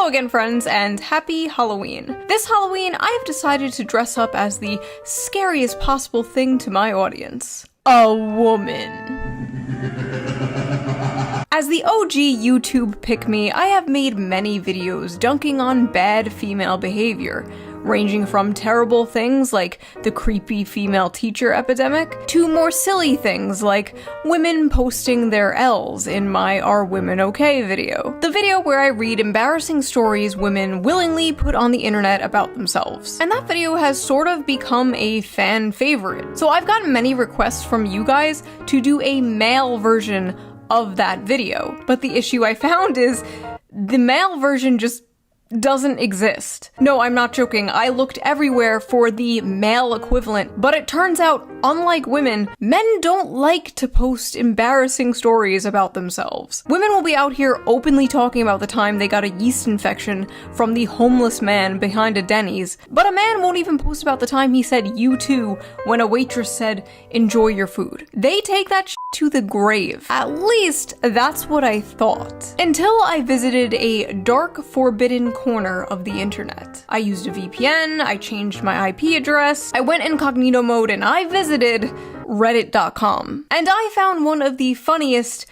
Hello again, friends, and happy Halloween. This Halloween, I have decided to dress up as the scariest possible thing to my audience. A woman. As the OG YouTube pick-me, I have made many videos dunking on bad female behavior, ranging from terrible things like the creepy female teacher epidemic, to more silly things like women posting their L's in my Are Women Okay video. The video where I read embarrassing stories women willingly put on the internet about themselves. And that video has sort of become a fan favorite. So I've gotten many requests from you guys to do a male version of that video. But the issue I found is the male version just doesn't exist. No, I'm not joking. I looked everywhere for the male equivalent, but it turns out, unlike women, men don't like to post embarrassing stories about themselves. Women will be out here openly talking about the time they got a yeast infection from the homeless man behind a Denny's, but a man won't even post about the time he said "you too" when a waitress said "enjoy your food." They take that shit to the grave. At least, that's what I thought. Until I visited a dark, forbidden corner of the internet. I used a VPN, I changed my IP address, I went incognito mode, and I visited reddit.com. And I found one of the funniest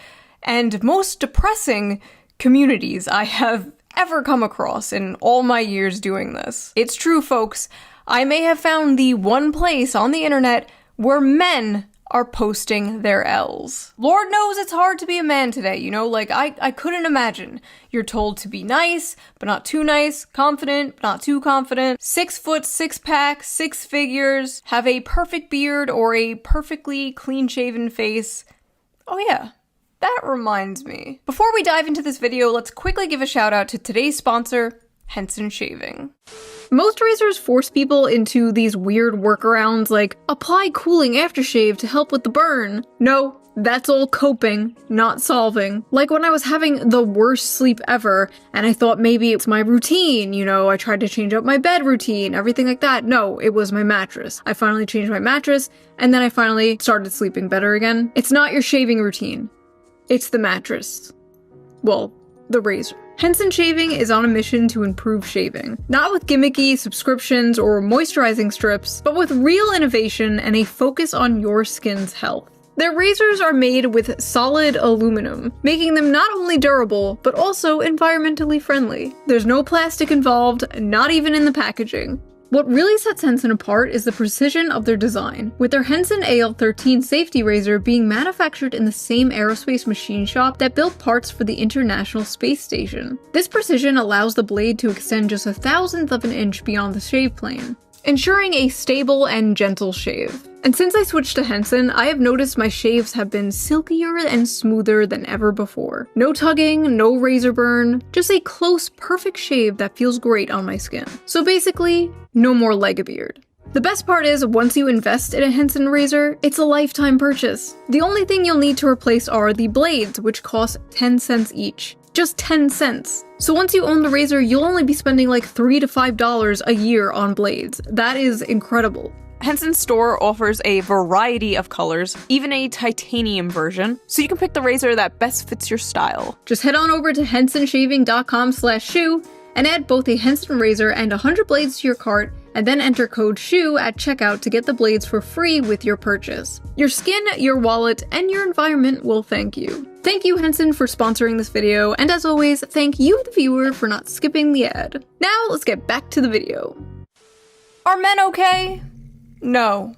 and most depressing communities I have ever come across in all my years doing this. It's true, folks. I may have found the one place on the internet where men are posting their L's. Lord knows it's hard to be a man today, you know, like I couldn't imagine. You're told to be nice, but not too nice, confident, but not too confident, 6 foot, 6 pack, 6 figures, have a perfect beard or a perfectly clean-shaven face. Oh yeah, that reminds me. Before we dive into this video, let's quickly give a shout out to today's sponsor, Henson Shaving. Most razors force people into these weird workarounds like apply cooling aftershave to help with the burn. No, that's all coping, not solving. Like when I was having the worst sleep ever and I thought maybe it's my routine, you know, I tried to change up my bed routine, everything like that. No, it was my mattress. I finally changed my mattress and then I finally started sleeping better again. It's not your shaving routine. It's the mattress. Well, the razor. Henson Shaving is on a mission to improve shaving. Not with gimmicky subscriptions or moisturizing strips, but with real innovation and a focus on your skin's health. Their razors are made with solid aluminum, making them not only durable, but also environmentally friendly. There's no plastic involved, not even in the packaging. What really sets Henson apart is the precision of their design, with their Henson AL13 safety razor being manufactured in the same aerospace machine shop that built parts for the International Space Station. This precision allows the blade to extend just 1/1000th of an inch beyond the shave plane, ensuring a stable and gentle shave. And since I switched to Henson, I have noticed my shaves have been silkier and smoother than ever before. No tugging, no razor burn, just a close, perfect shave that feels great on my skin. So basically, no more leg-a-beard. The best part is, once you invest in a Henson razor, it's a lifetime purchase. The only thing you'll need to replace are the blades, which cost 10 cents each. Just 10 cents. So once you own the razor, you'll only be spending like $3 to $5 a year on blades. That is incredible. Henson's store offers a variety of colors, even a titanium version, so you can pick the razor that best fits your style. Just head on over to hensonshaving.com/shoe and add both a Henson razor and 100 blades to your cart, and then enter code SHOE at checkout to get the blades for free with your purchase. Your skin, your wallet, and your environment will thank you. Thank you, Henson, for sponsoring this video, and as always, thank you, the viewer, for not skipping the ad. Now, let's get back to the video. Are men okay? No.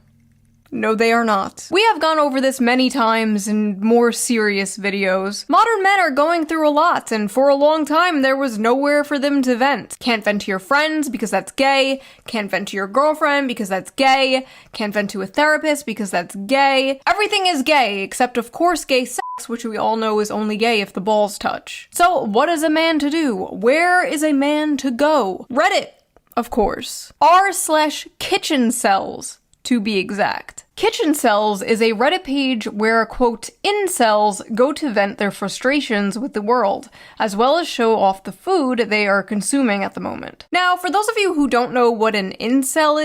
No, they are not. We have gone over this many times in more serious videos. Modern men are going through a lot, and for a long time there was nowhere for them to vent. Can't vent to your friends because that's gay. Can't vent to your girlfriend because that's gay. Can't vent to a therapist because that's gay. Everything is gay, except of course gay sex, which we all know is only gay if the balls touch. So what is a man to do? Where is a man to go? Reddit, of course. r/kitchen cells, to be exact. Kitchencels is a Reddit page where, quote, incels go to vent their frustrations with the world, as well as show off the food they are consuming at the moment. Now, for those of you who don't know what an incel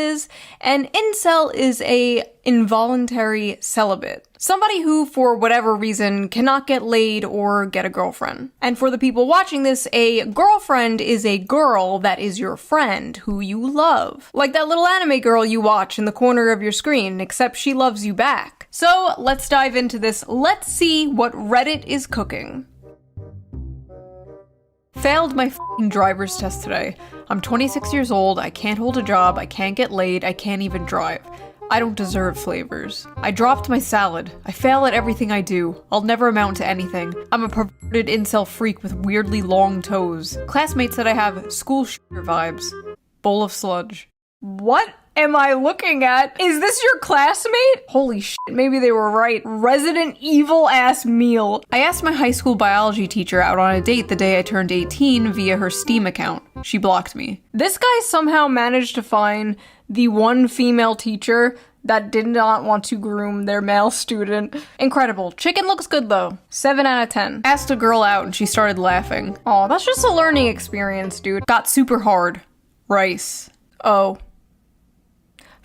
is a involuntary celibate. Somebody who, for whatever reason, cannot get laid or get a girlfriend. And for the people watching this, a girlfriend is a girl that is your friend, who you love. Like that little anime girl you watch in the corner of your screen, except she loves you back. So let's dive into this. Let's see what Reddit is cooking. Failed my f***ing driver's test today. I'm 26 years old, I can't hold a job, I can't get laid, I can't even drive. I don't deserve flavors. I dropped my salad. I fail at everything I do. I'll never amount to anything. I'm a perverted incel freak with weirdly long toes. Classmates said I have school shooter vibes. Bowl of sludge. What am I looking at? Is this your classmate? Holy shit, maybe they were right. Resident Evil ass meal. I asked my high school biology teacher out on a date the day I turned 18 via her Steam account. She blocked me. This guy somehow managed to find the one female teacher that did not want to groom their male student. Incredible. Chicken looks good though. 7 out of 10. Asked a girl out and she started laughing. Aw, that's just a learning experience, dude. Got super hard. Rice. Oh.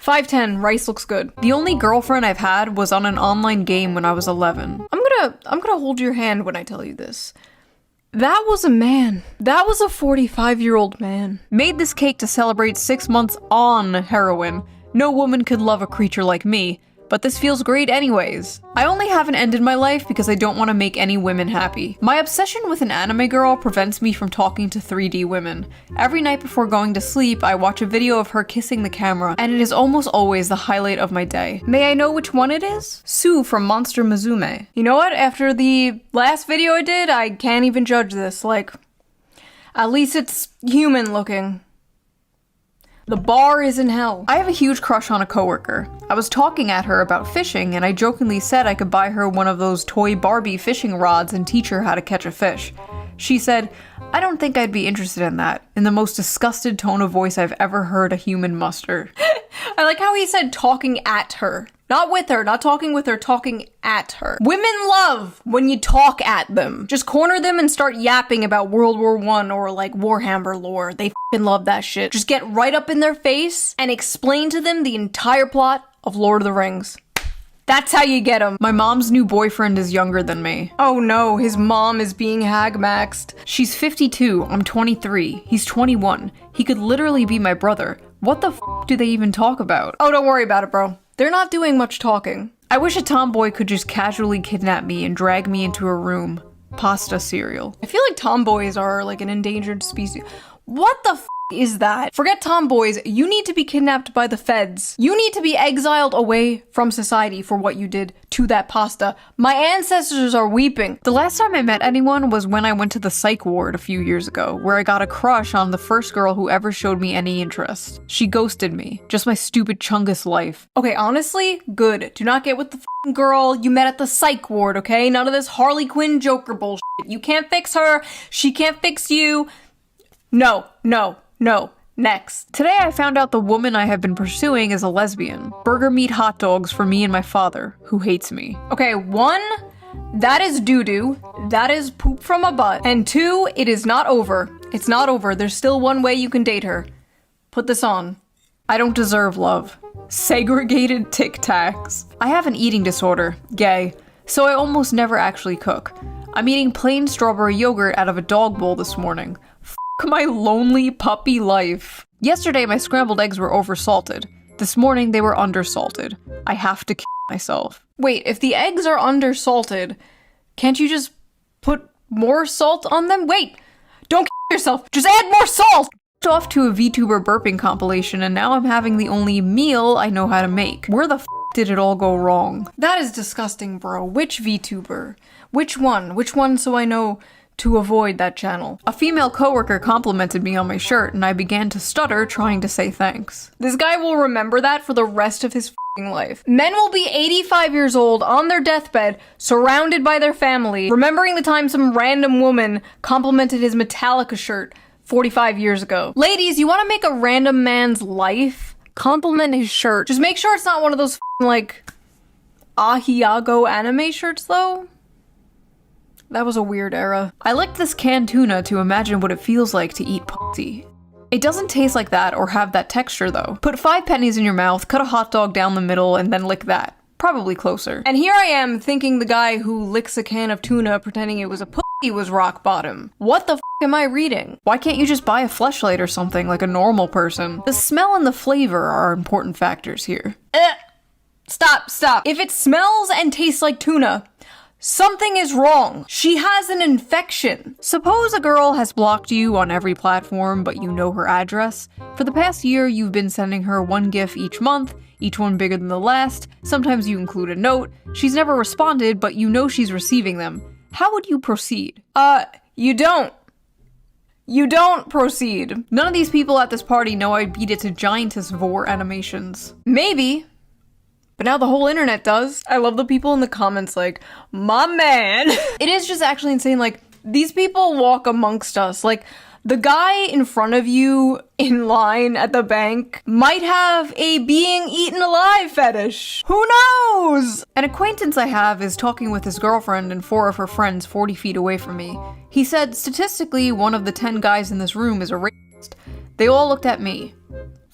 5'10", rice looks good. The only girlfriend I've had was on an online game when I was 11. I'm gonna hold your hand when I tell you this. That was a man. That was a 45-year-old man. Made this cake to celebrate 6 months on heroin. No woman could love a creature like me, but this feels great anyways. I only haven't ended my life because I don't want to make any women happy. My obsession with an anime girl prevents me from talking to 3D women. Every night before going to sleep, I watch a video of her kissing the camera, and it is almost always the highlight of my day. May I know which one it is? Sue from Monster Musume. You know what? After the last video I did, I can't even judge this. Like, at least it's human looking. The bar is in hell. I have a huge crush on a coworker. I was talking at her about fishing and I jokingly said I could buy her one of those toy Barbie fishing rods and teach her how to catch a fish. She said, "I don't think I'd be interested in that," in the most disgusted tone of voice I've ever heard a human muster. I like how he said talking at her. Not with her, not talking with her, talking at her. Women love when you talk at them. Just corner them and start yapping about World War I or like Warhammer lore. They f***ing love that shit. Just get right up in their face and explain to them the entire plot of Lord of the Rings. That's how you get them. My mom's new boyfriend is younger than me. Oh no, his mom is being hag-maxed. She's 52, I'm 23, he's 21. He could literally be my brother. What the f*** do they even talk about? Oh, don't worry about it, bro. They're not doing much talking. I wish a tomboy could just casually kidnap me and drag me into a room. Pasta cereal. I feel like tomboys are like an endangered species. What the f*** is that? Forget tomboys, you need to be kidnapped by the feds. You need to be exiled away from society for what you did to that pasta. My ancestors are weeping. The last time I met anyone was when I went to the psych ward a few years ago, where I got a crush on the first girl who ever showed me any interest. She ghosted me. Just my stupid Chungus life. Okay, honestly, good. Do not get with the f***ing girl you met at the psych ward, okay? None of this Harley Quinn Joker bullshit. You can't fix her. She can't fix you. No, no, no. Next. Today I found out the woman I have been pursuing is a lesbian. Burger meat hot dogs for me and my father, who hates me. Okay, 1, that is doo-doo. That is poop from a butt. And 2, it is not over. It's not over. There's still one way you can date her. Put this on. I don't deserve love. Segregated Tic Tacs. I have an eating disorder. Gay. So I almost never actually cook. I'm eating plain strawberry yogurt out of a dog bowl this morning. My lonely puppy life. Yesterday my scrambled eggs were oversalted. This morning they were undersalted. I have to kill myself. Wait, if the eggs are undersalted, can't you just put more salt on them? Wait, don't kill yourself. Just add more salt. Off to a VTuber burping compilation and now I'm having the only meal I know how to make. Where the f did it all go wrong? That is disgusting, bro. Which VTuber? Which one? Which one so I know to avoid that channel? A female coworker complimented me on my shirt and I began to stutter trying to say thanks. This guy will remember that for the rest of his f***ing life. Men will be 85 years old on their deathbed, surrounded by their family, remembering the time some random woman complimented his Metallica shirt 45 years ago. Ladies, you want to make a random man's life? Compliment his shirt. Just make sure it's not one of those like Ahiago anime shirts though? That was a weird era. I licked this canned tuna to imagine what it feels like to eat pussy. It doesn't taste like that or have that texture though. Put 5 pennies in your mouth, cut a hot dog down the middle, and then lick that. Probably closer. And here I am thinking the guy who licks a can of tuna pretending it was a pussy was rock bottom. What the f am I reading? Why can't you just buy a Fleshlight or something like a normal person? The smell and the flavor are important factors here. Stop. If it smells and tastes like tuna, something is wrong. She has an infection. Suppose a girl has blocked you on every platform, but you know her address. For the past year, you've been sending her one GIF each month, each one bigger than the last. Sometimes you include a note. She's never responded, but you know she's receiving them. How would you proceed? You don't. You don't proceed. None of these people at this party know I beat it to Giantess Vor animations. Maybe. But now the whole internet does. I love the people in the comments like, my man. It is just actually insane. Like, these people walk amongst us. Like, the guy in front of you in line at the bank might have a being eaten alive fetish. Who knows? An acquaintance I have is talking with his girlfriend and 4 of her friends 40 feet away from me. He said, statistically, one of the 10 guys in this room is a racist. They all looked at me.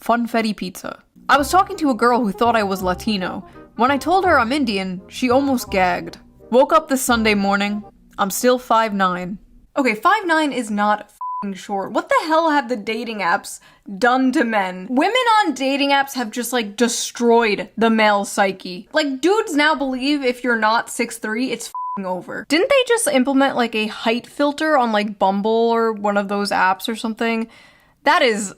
Funfetti pizza. I was talking to a girl who thought I was Latino. When I told her I'm Indian, she almost gagged. Woke up this Sunday morning. I'm still 5'9". Okay, 5'9" is not f***ing short. What the hell have the dating apps done to men? Women on dating apps have just like destroyed the male psyche. Like, dudes now believe if you're not 6'3", it's f***ing over. Didn't they just implement like a height filter on like Bumble or one of those apps or something? That is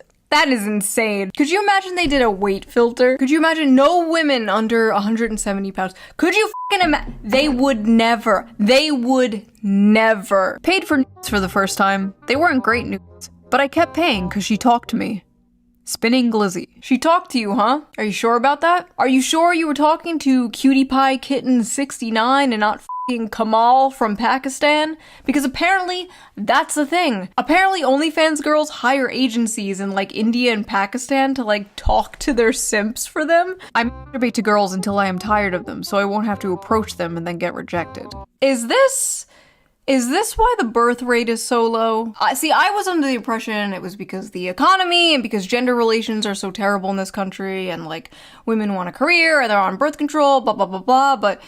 insane. Could you imagine they did a weight filter? Could you imagine no women under 170 pounds? Could you fucking imagine? They would never. Paid for nudes for the first time. They weren't great nudes, but I kept paying because she talked to me. Spinning Glizzy. She talked to you, huh? Are you sure about that? Are you sure you were talking to Cutie Pie Kitten 69 and not f***ing Kamal from Pakistan? Because apparently that's the thing. Apparently OnlyFans girls hire agencies in like India and Pakistan to like talk to their simps for them. I masturbate to girls until I am tired of them, so I won't have to approach them and then get rejected. Is this why the birth rate is so low? See, I was under the impression it was because the economy and because gender relations are so terrible in this country and like women want a career and they're on birth control, blah, blah, blah, blah, but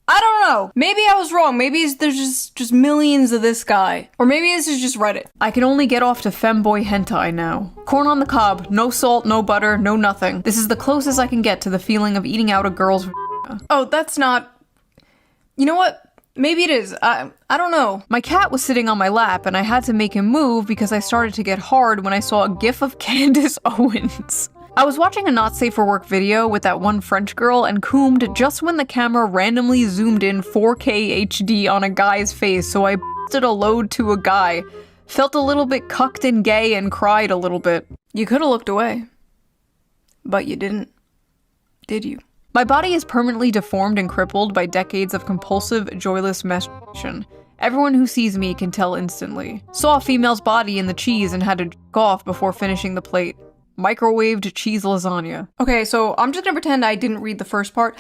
I don't know. Maybe I was wrong. Maybe there's just millions of this guy. Or maybe this is just Reddit. I can only get off to femboy hentai now. Corn on the cob, no salt, no butter, no nothing. This is the closest I can get to the feeling of eating out a girl's vagina. Oh, that's not... You know what? Maybe it is. I don't know. My cat was sitting on my lap and I had to make him move because I started to get hard when I saw a gif of Candace Owens. I was watching a Not Safe for Work video with that one French girl and coomed just when the camera randomly zoomed in 4K HD on a guy's face, so I busted a load to a guy, felt a little bit cucked and gay, and cried a little bit. You could have looked away. But you didn't. Did you? My body is permanently deformed and crippled by decades of compulsive, joyless masturbation. Everyone who sees me can tell instantly. Saw a female's body in the cheese and had to jerk off before finishing the plate. Microwaved cheese lasagna. Okay, so I'm just gonna pretend I didn't read the first part.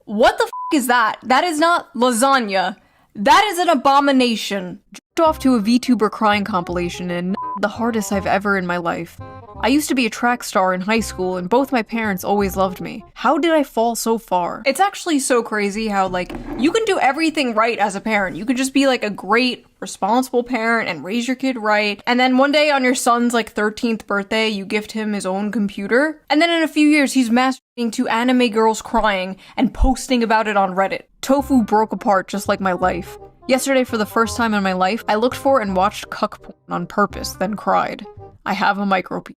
What the f*** is that? That is not lasagna. That is an abomination. Jerked off to a VTuber crying compilation and the hardest I've ever in my life. I used to be a track star in high school and both my parents always loved me. How did I fall so far? It's actually so crazy how like, you can do everything right as a parent. You can just be like a great, responsible parent and raise your kid right. And then one day on your son's like 13th birthday, you gift him his own computer. And then in a few years, he's masturbating to anime girls crying and posting about it on Reddit. Tofu broke apart just like my life. Yesterday, for the first time in my life, I looked for and watched cuck porn on purpose, then cried. I have a micropenis.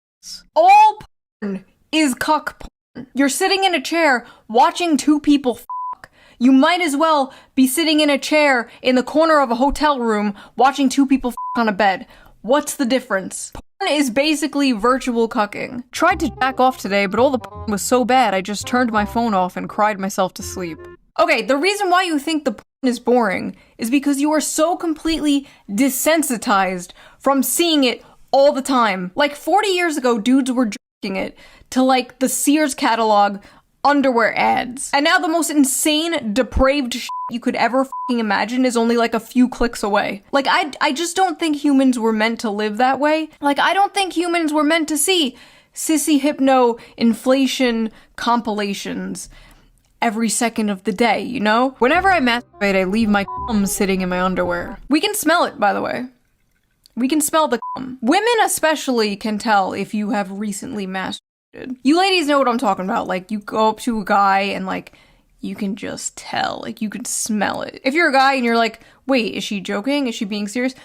All porn is cuck porn. You're sitting in a chair watching 2 people fuck. You might as well be sitting in a chair in the corner of a hotel room watching 2 people fuck on a bed. What's the difference? Porn is basically virtual cucking. Tried to jack off today, but all the porn was so bad I just turned my phone off and cried myself to sleep. Okay, the reason why you think the porn is boring is because you are so completely desensitized from seeing it all the time. Like 40 years ago, dudes were jerking it to like the Sears catalog underwear ads. And now the most insane, depraved shit you could ever fucking imagine is only like a few clicks away. Like, I just don't think humans were meant to live that way. Like, I don't think humans were meant to see sissy hypno inflation compilations every second of the day, you know? Whenever I masturbate, I leave my cum sitting in my underwear. We can smell it, by the way. We can smell the cum. Women especially can tell if you have recently masturbated. You ladies know what I'm talking about. Like, you go up to a guy and, like, you can just tell. Like, you can smell it. If you're a guy and you're like, wait, is she joking? Is she being serious?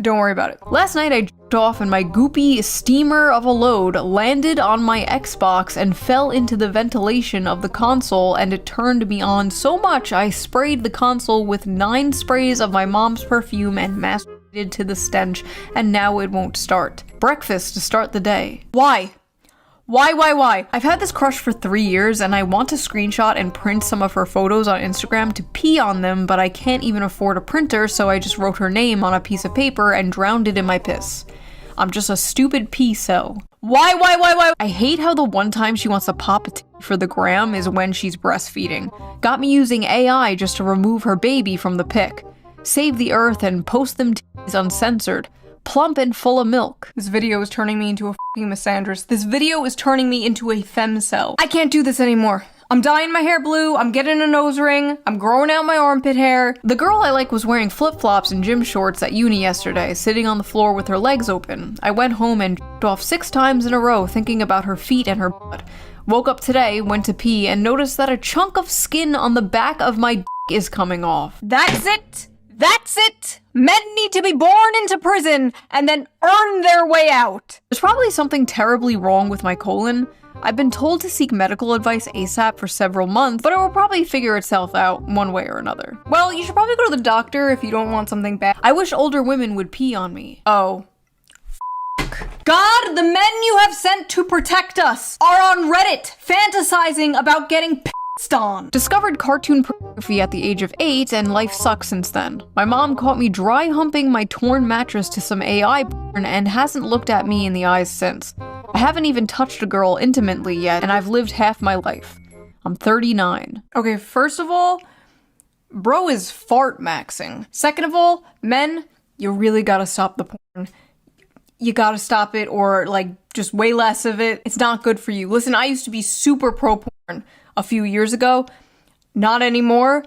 Don't worry about it. Last night I jerked off and my goopy steamer of a load landed on my Xbox and fell into the ventilation of the console, and it turned me on so much I sprayed the console with 9 sprays of my mom's perfume and masturbated to the stench, and now it won't start. Breakfast to start the day. Why? Why? I've had this crush for 3 years and I want to screenshot and print some of her photos on Instagram to pee on them, but I can't even afford a printer, so I just wrote her name on a piece of paper and drowned it in my piss. I'm just a stupid pee cell. Why? I hate how the one time she wants to pop a titty for the gram is when she's breastfeeding. Got me using AI just to remove her baby from the pic. Save the earth and post them titties uncensored. Plump and full of milk. This video is turning me into a fucking misandrist. This video is turning me into a femcel. I can't do this anymore. I'm dyeing my hair blue, I'm getting a nose ring, I'm growing out my armpit hair. The girl I like was wearing flip-flops and gym shorts at uni yesterday, sitting on the floor with her legs open. I went home and jerked off 6 times in a row thinking about her feet and her butt. Woke up today, went to pee, and noticed that a chunk of skin on the back of my dick is coming off. That's it! That's it! Men need to be born into prison and then earn their way out. There's probably something terribly wrong with my colon. I've been told to seek medical advice ASAP for several months, but it will probably figure itself out one way or another. Well, you should probably go to the doctor if you don't want something bad. I wish older women would pee on me. Oh. God, the men you have sent to protect us are on Reddit fantasizing about getting on. Discovered cartoon pornography at the age of 8 and life sucks since then. My mom caught me dry humping my torn mattress to some AI porn and hasn't looked at me in the eyes since. I haven't even touched a girl intimately yet, and I've lived half my life. I'm 39. Okay, first of all, bro is fart maxing. Second of all, men, you really gotta stop the porn. You gotta stop it, or like just way less of it. It's not good for you. Listen, I used to be super pro porn a few years ago. Not anymore.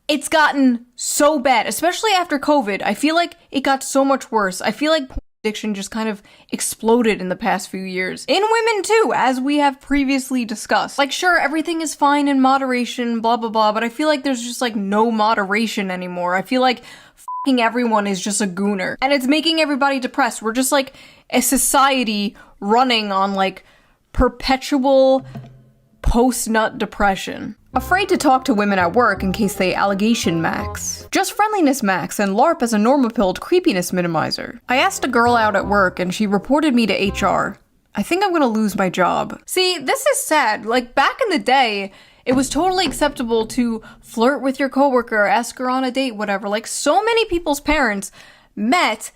It's gotten so bad, especially after COVID. I feel like it got so much worse. I feel like porn addiction just kind of exploded in the past few years. In women too, as we have previously discussed. Like, sure, everything is fine in moderation, blah blah blah, but I feel like there's just like no moderation anymore. I feel like fucking everyone is just a gooner. And it's making everybody depressed. We're just like a society running on like perpetual post-nut depression. Afraid to talk to women at work in case they allegation max. Just friendliness max and LARP as a normapilled creepiness minimizer. I asked a girl out at work and she reported me to HR. I think I'm gonna lose my job. See, this is sad. Like, back in the day, it was totally acceptable to flirt with your coworker, ask her on a date, whatever. Like, so many people's parents met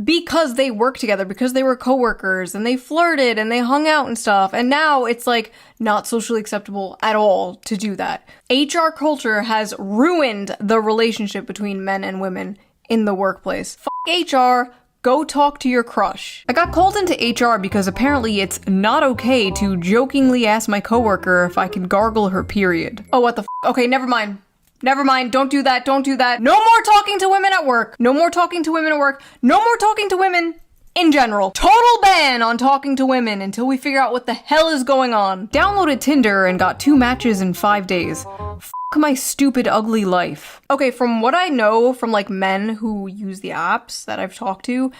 because they worked together, because they were coworkers, and they flirted and they hung out and stuff. And now it's like not socially acceptable at all to do that. HR culture has ruined the relationship between men and women in the workplace. Fuck HR. Go talk to your crush. I got called into HR because apparently it's not okay to jokingly ask my coworker if I can gargle her period. Oh, what the f? Okay, never mind. Never mind, don't do that, don't do that. No more talking to women at work. No more talking to women at work. No more talking to women in general. Total ban on talking to women until we figure out what the hell is going on. Downloaded Tinder and got 2 matches in 5 days. F my stupid, ugly life. Okay, from what I know from like men who use the apps that I've talked to,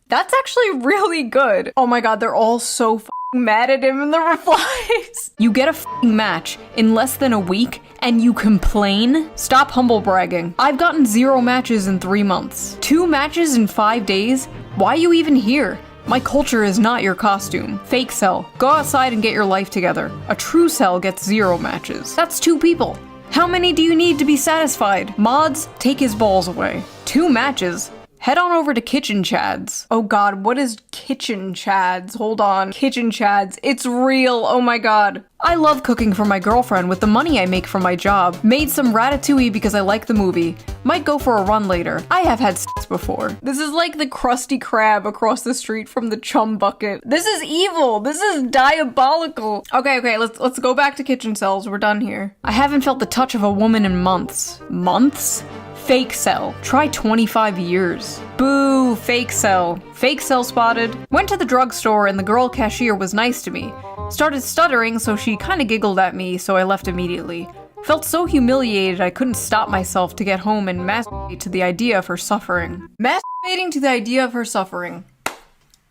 that's actually really good. Oh my god, they're all so mad at him in the replies. You get a match in less than a week and you complain? Stop humble bragging. I've gotten 0 matches in 3 months. 2 matches in 5 days? Why are you even here? My culture is not your costume. Fake cell. Go outside and get your life together. A true cell gets 0 matches. That's 2 people. How many do you need to be satisfied? Mods, take his balls away. 2 matches? Head on over to Kitchen Chads. Oh god, what is Kitchen Chads? Hold on. Kitchen Chads. It's real. Oh my god. I love cooking for my girlfriend with the money I make from my job. Made some ratatouille because I like the movie. Might go for a run later. I have had sex before. This is like the Krusty Krab across the street from the Chum Bucket. This is evil. This is diabolical. Okay, let's go back to kitchen cells. We're done here. I haven't felt the touch of a woman in months. Months? Fake cell. Try 25 years. Boo, fake cell. Fake cell spotted. Went to the drugstore and the girl cashier was nice to me. Started stuttering, so she kinda giggled at me, so I left immediately. Felt so humiliated I couldn't stop myself to get home and masturbate to the idea of her suffering. Masturbating to the idea of her suffering.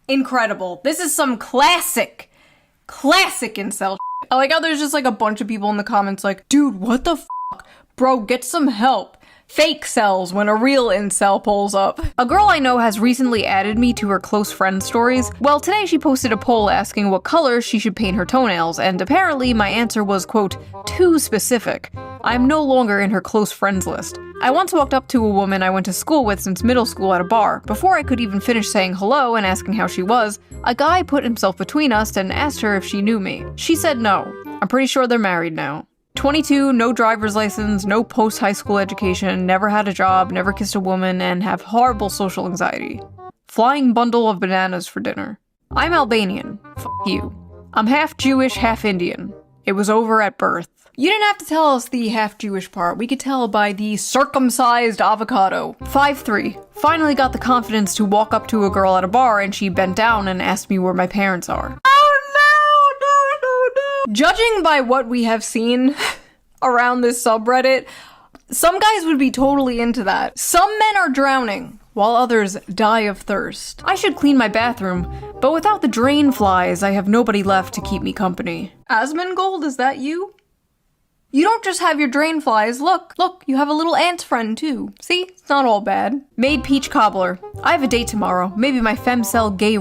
Incredible. This is some classic incel shit. I like how there's just like a bunch of people in the comments like, dude, what the fuck? Bro, get some help. Fake cells when a real incel pulls up. A girl I know has recently added me to her close friend stories. Well, today she posted a poll asking what color she should paint her toenails, and apparently my answer was, quote, too specific. I'm no longer in her close friends list. I once walked up to a woman I went to school with since middle school at a bar. Before I could even finish saying hello and asking how she was, a guy put himself between us and asked her if she knew me. She said no. I'm pretty sure they're married now. 22, no driver's license, no post-high school education, never had a job, never kissed a woman, and have horrible social anxiety. Flying bundle of bananas for dinner. I'm Albanian. F you. I'm half Jewish, half Indian. It was over at birth. You didn't have to tell us the half Jewish part. We could tell by the circumcised avocado. 5'3". Finally got the confidence to walk up to a girl at a bar and she bent down and asked me where my parents are. Judging by what we have seen around this subreddit, some guys would be totally into that. Some men are drowning, while others die of thirst. I should clean my bathroom, but without the drain flies, I have nobody left to keep me company. Asmongold, is that you? You don't just have your drain flies. Look, you have a little ant friend too. See? It's not all bad. Made peach cobbler. I have a date tomorrow. Maybe my femcel gay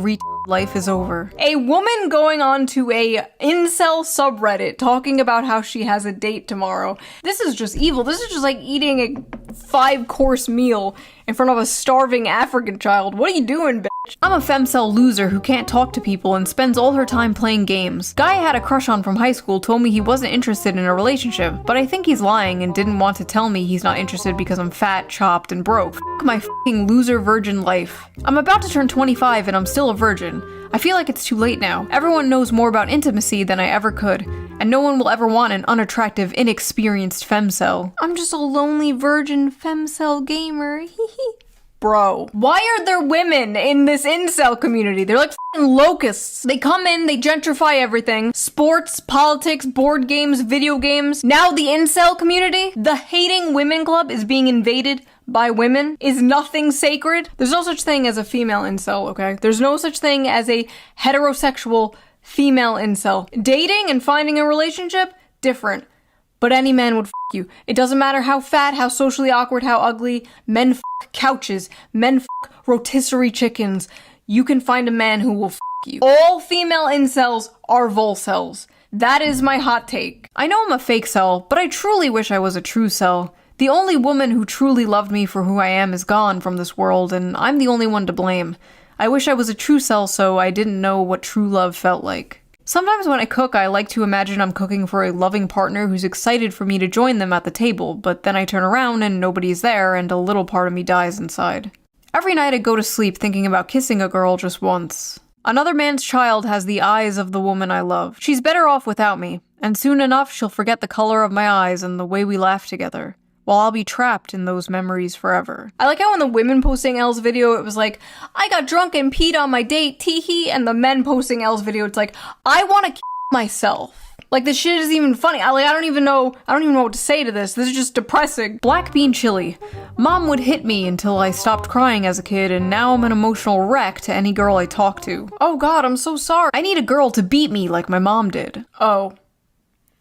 life is over. A woman going on to a incel subreddit talking about how she has a date tomorrow. This is just evil. This is just like eating a 5-course meal in front of a starving African child. What are you doing, bitch? I'm a femcel loser who can't talk to people and spends all her time playing games. Guy I had a crush on from high school told me he wasn't interested in a relationship, but I think he's lying and didn't want to tell me he's not interested because I'm fat, chopped, and broke. F my f***ing loser virgin life. I'm about to turn 25 and I'm still a virgin. I feel like it's too late now. Everyone knows more about intimacy than I ever could, and no one will ever want an unattractive, inexperienced femcel. I'm just a lonely virgin femcel gamer. Bro, why are there women in this incel community? They're like f***ing locusts. They come in, they gentrify everything. Sports, politics, board games, video games. Now the incel community, the hating women club is being invaded by women. Is nothing sacred? There's no such thing as a female incel, okay? There's no such thing as a heterosexual female incel. Dating and finding a relationship, different. But any man would f*** you. It doesn't matter how fat, how socially awkward, how ugly. Men f*** couches. Men f*** rotisserie chickens. You can find a man who will f*** you. All female incels are volcels. That is my hot take. I know I'm a fake cell, but I truly wish I was a true cell. The only woman who truly loved me for who I am is gone from this world, and I'm the only one to blame. I wish I was a true cell so I didn't know what true love felt like. Sometimes when I cook, I like to imagine I'm cooking for a loving partner who's excited for me to join them at the table, but then I turn around and nobody's there and a little part of me dies inside. Every night I go to sleep thinking about kissing a girl just once. Another man's child has the eyes of the woman I love. She's better off without me, and soon enough she'll forget the color of my eyes and the way we laugh together, while I'll be trapped in those memories forever. I like how in the women posting Elle's video, it was like, I got drunk and peed on my date, teehee, and the men posting Elle's video, it's like, I wanna kill myself. Like, this shit isn't even funny. I don't even know what to say to this. This is just depressing. Black bean chili. Mom would hit me until I stopped crying as a kid, and now I'm an emotional wreck to any girl I talk to. Oh god, I'm so sorry. I need a girl to beat me like my mom did. Oh.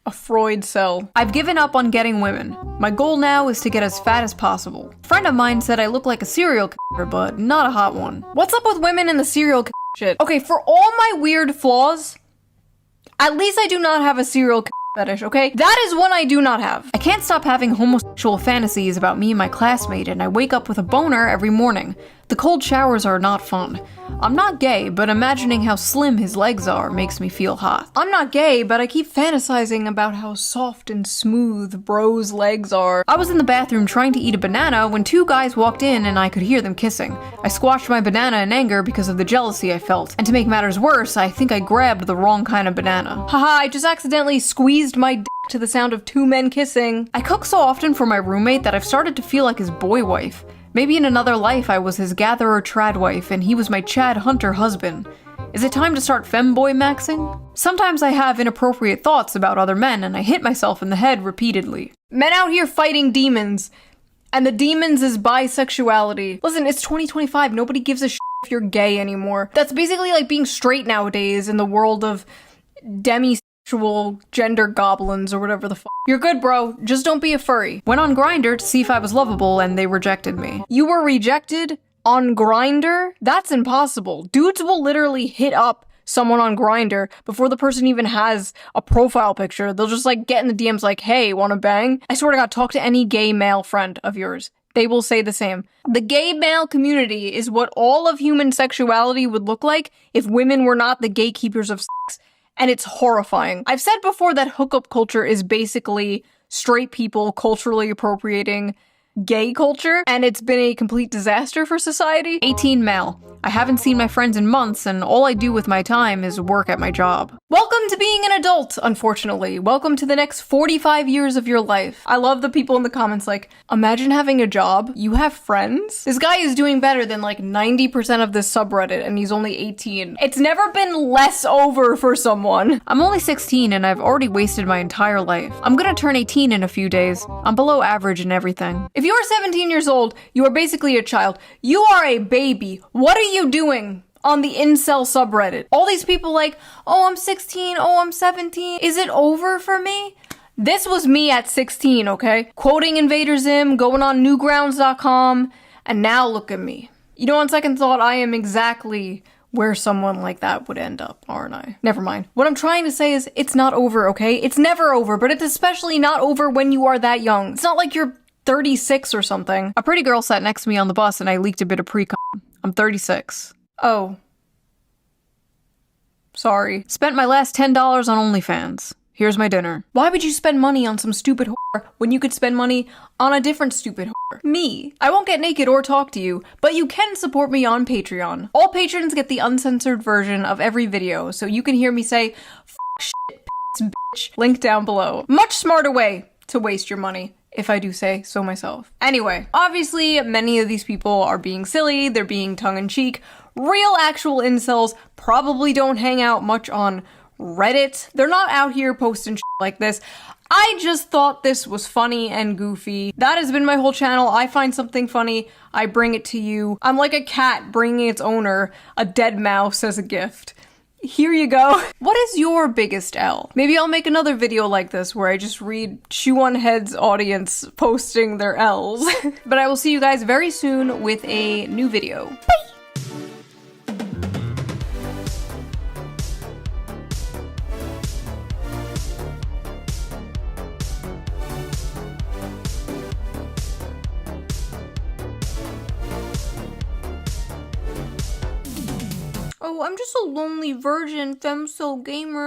A Freud cell. I've given up on getting women. My goal now is to get as fat as possible. A friend of mine said I look like a serial killer, but not a hot one. What's up with women in the serial killer shit? Okay, for all my weird flaws, at least I do not have a serial killer fetish, okay? That is one I do not have. I can't stop having homosexual fantasies about me and my classmate, and I wake up with a boner every morning. The cold showers are not fun. I'm not gay, but imagining how slim his legs are makes me feel hot. I'm not gay, but I keep fantasizing about how soft and smooth bros' legs are. I was in the bathroom trying to eat a banana when two guys walked in and I could hear them kissing. I squashed my banana in anger because of the jealousy I felt. And to make matters worse, I think I grabbed the wrong kind of banana. Haha, I just accidentally squeezed my dick to the sound of two men kissing. I cook so often for my roommate that I've started to feel like his boy wife. Maybe in another life I was his gatherer trad wife and he was my Chad Hunter husband. Is it time to start femboy maxing? Sometimes I have inappropriate thoughts about other men and I hit myself in the head repeatedly. Men out here fighting demons. And the demons is bisexuality. Listen, it's 2025. Nobody gives a shit if you're gay anymore. That's basically like being straight nowadays in the world of demisexual gender goblins or whatever the fuck. You're good, bro. Just don't be a furry. Went on Grindr to see if I was lovable and they rejected me. You were rejected on Grindr? That's impossible. Dudes will literally hit up someone on Grindr before the person even has a profile picture. They'll just like get in the DMs like, hey, wanna bang? I swear to God, talk to any gay male friend of yours. They will say the same. The gay male community is what all of human sexuality would look like if women were not the gatekeepers of sex. And it's horrifying. I've said before that hookup culture is basically straight people culturally appropriating gay culture, and it's been a complete disaster for society. 18 male. I haven't seen my friends in months, and all I do with my time is work at my job. Welcome to being an adult, unfortunately. Welcome to the next 45 years of your life. I love the people in the comments like, imagine having a job, you have friends? This guy is doing better than like 90% of this subreddit, and he's only 18. It's never been less over for someone. I'm only 16, and I've already wasted my entire life. I'm gonna turn 18 in a few days. I'm below average in everything. If you're 17 years old, you are basically a child. You are a baby. What are you doing on the incel subreddit? All these people like, oh, I'm 16, oh, I'm 17. Is it over for me? This was me at 16, okay? Quoting Invader Zim, going on newgrounds.com, and now look at me. You know, on second thought, I am exactly where someone like that would end up, aren't I? Never mind. What I'm trying to say is, it's not over, okay? It's never over, but it's especially not over when you are that young. It's not like you're 36 or something. A pretty girl sat next to me on the bus and I leaked a bit of pre-cum. I'm 36. Oh. Sorry. Spent my last $10 on OnlyFans. Here's my dinner. Why would you spend money on some stupid whore when you could spend money on a different stupid whore? Me. I won't get naked or talk to you, but you can support me on Patreon. All patrons get the uncensored version of every video, so you can hear me say, f shit, bitch, link down below. Much smarter way to waste your money, if I do say so myself. Anyway, obviously many of these people are being silly, they're being tongue-in-cheek. Real actual incels probably don't hang out much on Reddit. They're not out here posting shit like this. I just thought this was funny and goofy. That has been my whole channel. I find something funny, I bring it to you. I'm like a cat bringing its owner a dead mouse as a gift. Here you go. What is your biggest L? Maybe I'll make another video like this where I just read Chew on Head's audience posting their L's. But I will see you guys very soon with a new video. Bye! Oh, I'm just a lonely virgin, femcel gamer.